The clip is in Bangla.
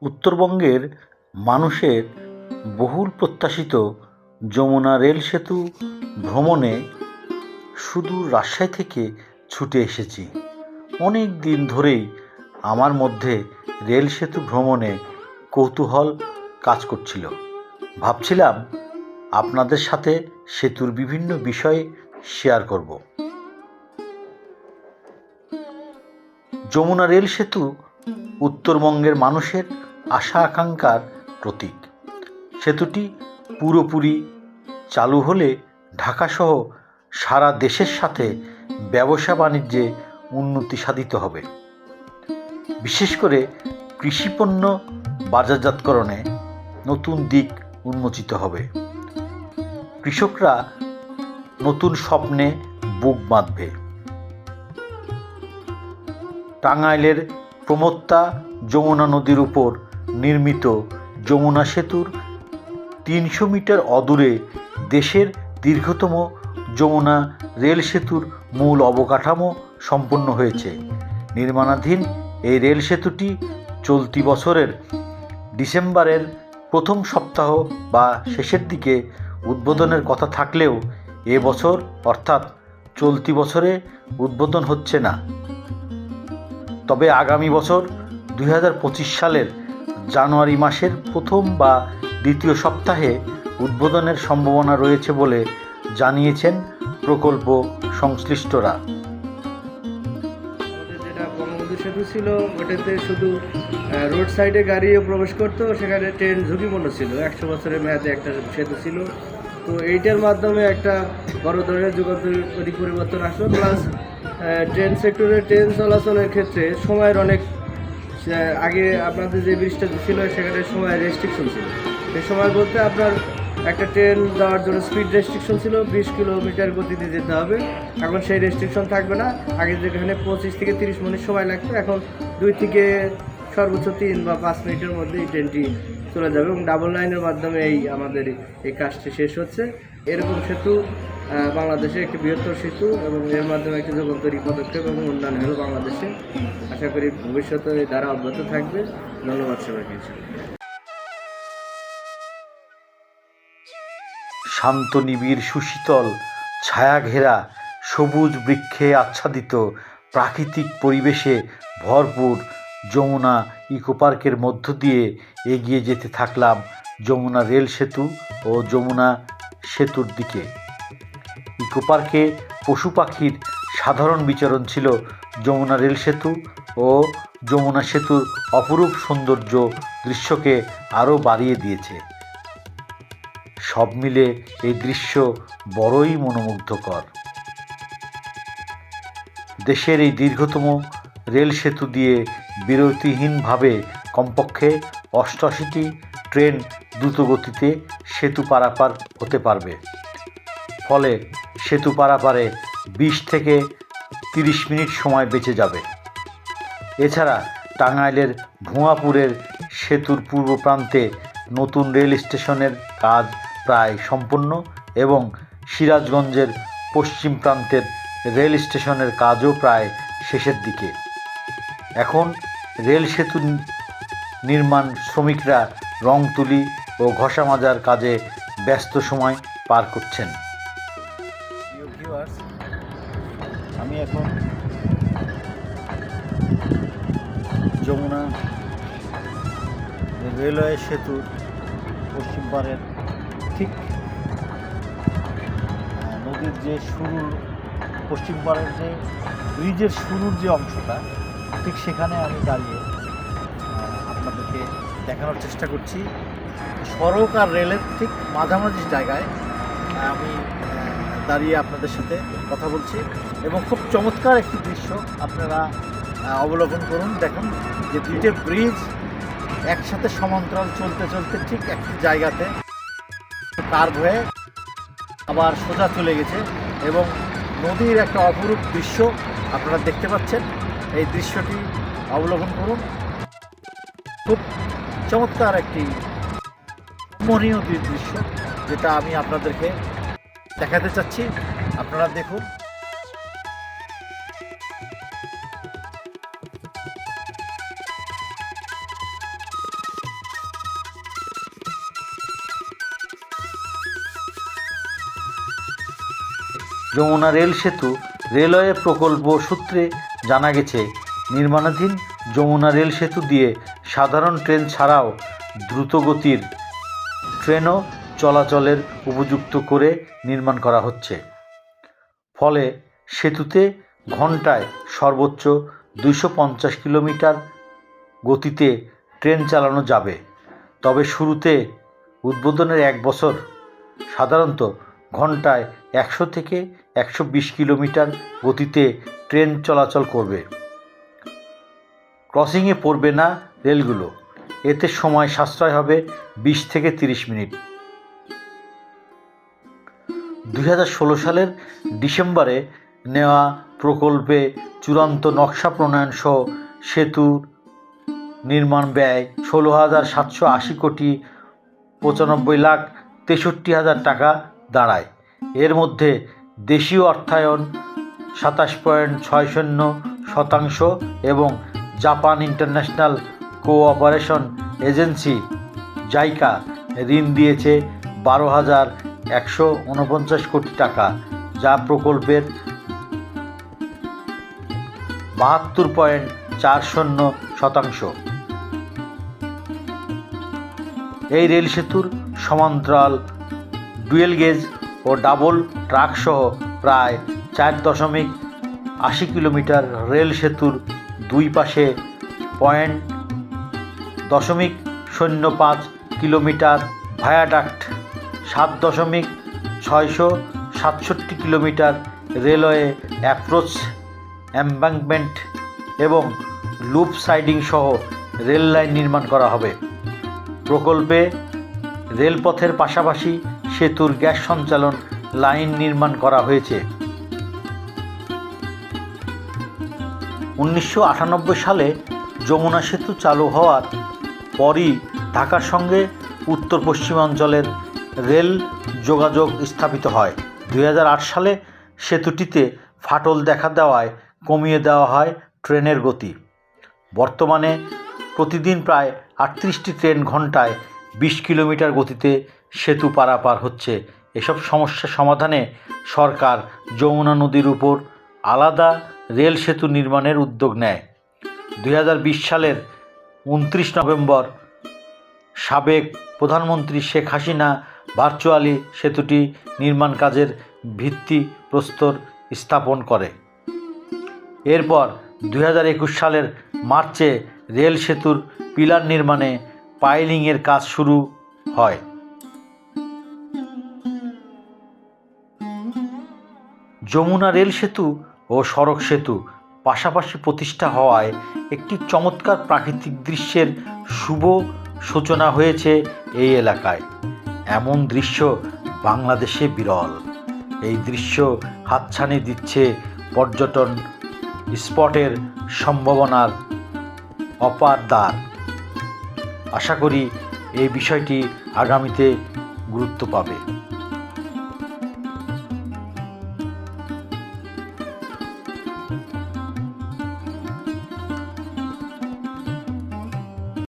উত্তরবঙ্গের মানুষের বহুল প্রত্যাশিত যমুনা রেল সেতু ভ্রমণে সুদূর রাজশাহী থেকে ছুটে এসেছি। অনেক দিন ধরেই আমার মধ্যে রেল সেতু ভ্রমণে কৌতূহল কাজ করছিল। ভাবছিলাম আপনাদের সাথে সেতুর বিভিন্ন বিষয় শেয়ার করব। যমুনা রেল সেতু উত্তরবঙ্গের মানুষের আশা আকাঙ্ক্ষার প্রতীক। সেতুটি পুরোপুরি চালু হলে ঢাকাসহ সারা দেশের সাথে ব্যবসা বাণিজ্যে উন্নতি সাধিত হবে। বিশেষ করে কৃষিপণ্য বাজারজাতকরণে নতুন দিক উন্মোচিত হবে। কৃষকরা নতুন স্বপ্নে বুক বাঁধবে। টাঙ্গাইলের প্রমত্তা যমুনা নদীর উপর নির্মিত যমুনা সেতুর ৩০০ মিটার অদূরে দেশের দীর্ঘতম যমুনা রেল সেতুর মূল অবকাঠামো সম্পন্ন হয়েছে। নির্মাণাধীন এই রেল সেতুটি চলতি বছরের ডিসেম্বরের প্রথম সপ্তাহ বা শেষের দিকে উদ্বোধনের কথা থাকলেও এবছর অর্থাৎ চলতি বছরে উদ্বোধন হচ্ছে না। তবে আগামী বছর ২০২৫ সালের জানুয়ারি মাসের প্রথম বা দ্বিতীয় সপ্তাহে উদ্বোধনের সম্ভাবনা রয়েছে বলে জানিয়েছেন প্রকল্প সংশ্লিষ্টরা। যেটা বঙ্গবন্ধু সেতু ছিল ওটাতে শুধু রোড সাইডে গাড়িও প্রবেশ করতো, সেখানে ট্রেন ঝুঁকিপূর্ণ ছিল। ১০০ বছরের মেয়াদে একটা সেতু ছিল। তো এইটার মাধ্যমে একটা বড় ধরনের যুগান্তরী পরিবর্তন আসলো। প্লাস ট্রেন সেক্টরে ট্রেন চলাচলের ক্ষেত্রে সময়ের অনেক আগে আপনাদের যে ব্রিজটা ছিল সেখানে সময়ের রেস্ট্রিকশন ছিল। সেই সময় বলতে আপনার একটা ট্রেন যাওয়ার জন্য স্পিড রেস্ট্রিকশন ছিল, ২০ কিলোমিটার গতিতে যেতে হবে। এখন সেই রেস্ট্রিকশন থাকবে না। আগে যেখানে ২৫ থেকে ৩০ মিনিট সময় লাগতো, এখন ২ থেকে সর্বোচ্চ ৩ বা ৫ মিনিটের মধ্যে এই ট্রেনটি চলে যাবে এবং ডাবল লাইনের মাধ্যমে আমাদের এই কাজটি শেষ হচ্ছে। এরকম সেতু বাংলাদেশে একটি বৃহত্তর সেতু এবং এর মাধ্যমে একটি যুগান্তরী পদক্ষেপ এবং উন্নয়ন হলো বাংলাদেশে। আশা করি ভবিষ্যতে এই ধারা অব্যাহত থাকবে। ধন্যবাদ সবাইকে। শান্ত নিবিড় সুশীতল ছায়া ঘেরা সবুজ বৃক্ষে আচ্ছাদিত প্রাকৃতিক পরিবেশে ভরপুর যমুনা ইকো পার্কের মধ্য দিয়ে এগিয়ে যেতে থাকলাম যমুনা রেল সেতু ও যমুনা সেতুর দিকে। ইকো পার্কে পশু পাখির সাধারণ বিচরণ ছিল যমুনা রেল সেতু ও যমুনা সেতুর অপরূপ সৌন্দর্য দৃশ্যকে আরও বাড়িয়ে দিয়েছে। সব মিলে এই দৃশ্য বড়ই মনোমুগ্ধকর। দেশের এই দীর্ঘতম রেল সেতু দিয়ে বিরতিহীনভাবে কমপক্ষে ৮৮টি ট্রেন দ্রুতগতিতে সেতু পারাপার হতে পারবে। ফলে সেতু পারাপারে ২০ থেকে ৩০ মিনিট সময় বেঁচে যাবে। এছাড়া টাঙ্গাইলের ভুঁয়াপুরের সেতুর পূর্ব প্রান্তে নতুন রেল স্টেশনের কাজ প্রায় সম্পন্ন এবং সিরাজগঞ্জের পশ্চিম প্রান্তের রেল স্টেশনের কাজও প্রায় শেষের দিকে। এখন রেল সেতু নির্মাণ শ্রমিকরা রং তুলি ও ঘষা মাজার কাজে ব্যস্ত সময় পার করছেন। আমি এখন যমুনা রেলওয়ে সেতুর পশ্চিম পাড়ের ঠিক নদীর যে শুরুর পশ্চিম পাড়ের যে ব্রিজের শুরুর যে অংশটা ঠিক সেখানে আমি দাঁড়িয়ে আপনাদেরকে দেখানোর চেষ্টা করছি। সড়ক আর রেলের ঠিক মাঝামাঝি জায়গায় আমি দাঁড়িয়ে আপনাদের সাথে কথা বলছি এবং খুব চমৎকার একটি দৃশ্য আপনারা অবলোকন করুন। দেখুন যে দুইটা ব্রিজ একসাথে সমান্তরাল চলতে চলতে ঠিক একটি জায়গাতে কার্ভ হয়ে আবার সোজা চলে গেছে এবং নদীর একটা অপরূপ দৃশ্য আপনারা দেখতে পাচ্ছেন। এই দৃশ্যটি অবলোকন করুন। খুব চমৎকার একটি মনীয় দৃশ্য যেটা আমি আপনাদেরকে দেখাতে চাচ্ছি। আপনারা দেখুন। যমুনা রেল সেতু রেলওয়ে প্রকল্প সূত্রে জানা গেছে, নির্মাণাধীন যমুনা রেল সেতু দিয়ে সাধারণ ট্রেন ছাড়াও দ্রুতগতির ট্রেনও চলাচলের উপযুক্ত করে নির্মাণ করা হচ্ছে। ফলে সেতুতে ঘন্টায় সর্বোচ্চ 250 কিলোমিটার গতিতে ট্রেন চালানো যাবে। তবে শুরুতে উদ্বোধনের 1 বছর সাধারণত ঘন্টায় 100 থেকে 120 কিলোমিটার গতিতে ট্রেন চলাচল করবে। ক্রসিংয়ে পড়বে না রেলগুলো, এতে সময় সাশ্রয় হবে 20 থেকে 30 মিনিট। 2016 সালের ডিসেম্বরে নেওয়া প্রকল্পে চূড়ান্ত নকশা প্রণয়ন সহ সেতুর নির্মাণ ব্যয় 16,780 কোটি 95,63,000 টাকা দাঁড়ায়। এর মধ্যে দেশীয় অর্থায়ন 27.60% এবং Japan international cooperation agency JICA ঋণ দিয়েছে 12,149 কোটি টাকা, যা প্রকল্পের 72.40%। এই রেল সেতুর সমান্তরাল ডুয়েল গেজ ও ডাবল ট্রাক সহ প্রায় 4.80 কিলোমিটার রেল সেতুর দুই পাশে 0.05 kilometre viaduct, 7.667 kilometre railway approach embankment এবং লুপ সাইডিং সহ রেল লাইন নির্মাণ করা হবে। প্রকল্পে রেলপথের পাশাপাশি সেতুর গ্যাস সঞ্চালন লাইন নির্মাণ করা হয়েছে। 1998 সালে যমুনা সেতু চালু হওয়ার পরই ঢাকার সঙ্গে উত্তর পশ্চিমাঞ্চলের রেল যোগাযোগ স্থাপিত হয়। 2008 সালে সেতুটিতে ফাটল দেখা দেওয়ায় কমিয়ে দেওয়া হয় ট্রেনের গতি। বর্তমানে প্রতিদিন প্রায় 38টি ট্রেন ঘন্টায় 20 কিলোমিটার গতিতে সেতু পারাপার হচ্ছে। এসব সমস্যা সমাধানে সরকার যমুনা নদীর উপর আলাদা রেল সেতু নির্মাণের উদ্যোগ নেয়। 2020 সালের 29 নভেম্বর সাবেক প্রধানমন্ত্রী শেখ হাসিনা ভার্চুয়ালি সেতুটি নির্মাণ কাজের ভিত্তিপ্রস্তর স্থাপন করে। এরপর 2021 সালের মার্চে রেল সেতুর পিলার নির্মাণে পাইলিংয়ের কাজ শুরু হয়। যমুনা রেল সেতু ও সড়ক সেতু পাশাপাশি প্রতিষ্ঠা হওয়ায় একটি চমৎকার প্রাকৃতিক দৃশ্যের শুভ সূচনা হয়েছে এই এলাকায়। এমন দৃশ্য বাংলাদেশে বিরল। এই দৃশ্য হাতছানি দিচ্ছে পর্যটন স্পটের সম্ভাবনার অপার দ্বার। আশা করি এই বিষয়টি আগামীতে গুরুত্ব পাবে।